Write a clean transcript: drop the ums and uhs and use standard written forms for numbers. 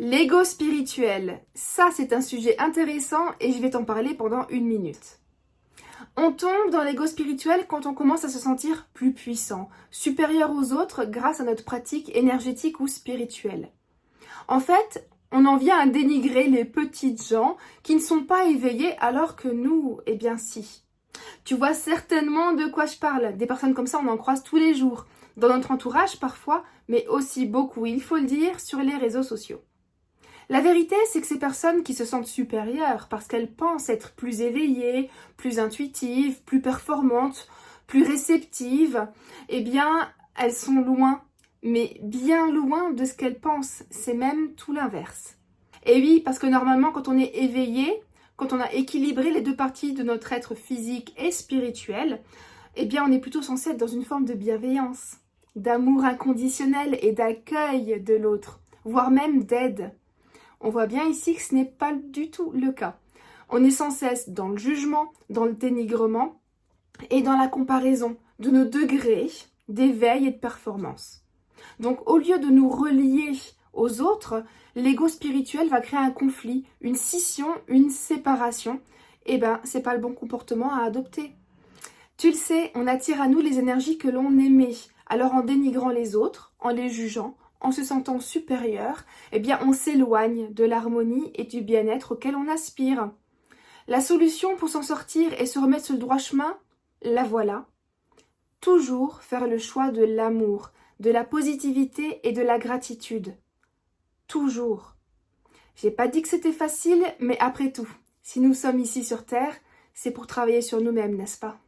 L'ego spirituel, ça c'est un sujet intéressant et je vais t'en parler pendant 1 minute. On tombe dans l'ego spirituel quand on commence à se sentir plus puissant, supérieur aux autres grâce à notre pratique énergétique ou spirituelle. En fait, on en vient à dénigrer les petites gens qui ne sont pas éveillés alors que nous, eh bien si. Tu vois certainement de quoi je parle. Des personnes comme ça, on en croise tous les jours. Dans notre entourage parfois, mais aussi beaucoup, il faut le dire, sur les réseaux sociaux. La vérité, c'est que ces personnes qui se sentent supérieures parce qu'elles pensent être plus éveillées, plus intuitives, plus performantes, plus réceptives, eh bien, elles sont loin, mais bien loin de ce qu'elles pensent. C'est même tout l'inverse. Et oui, parce que normalement, quand on est éveillé, quand on a équilibré les deux parties de notre être physique et spirituel, eh bien, on est plutôt censé être dans une forme de bienveillance, d'amour inconditionnel et d'accueil de l'autre, voire même d'aide. On voit bien ici que ce n'est pas du tout le cas. On est sans cesse dans le jugement, dans le dénigrement et dans la comparaison de nos degrés d'éveil et de performance. Donc au lieu de nous relier aux autres, l'ego spirituel va créer un conflit, une scission, une séparation. Eh ben, c'est pas le bon comportement à adopter. Tu le sais, on attire à nous les énergies que l'on émet. Alors en dénigrant les autres, en les jugeant, en se sentant supérieur, eh bien on s'éloigne de l'harmonie et du bien-être auquel on aspire. La solution pour s'en sortir et se remettre sur le droit chemin, la voilà. Toujours faire le choix de l'amour, de la positivité et de la gratitude. Toujours. J'ai pas dit que c'était facile, mais après tout, si nous sommes ici sur Terre, c'est pour travailler sur nous-mêmes, n'est-ce pas ?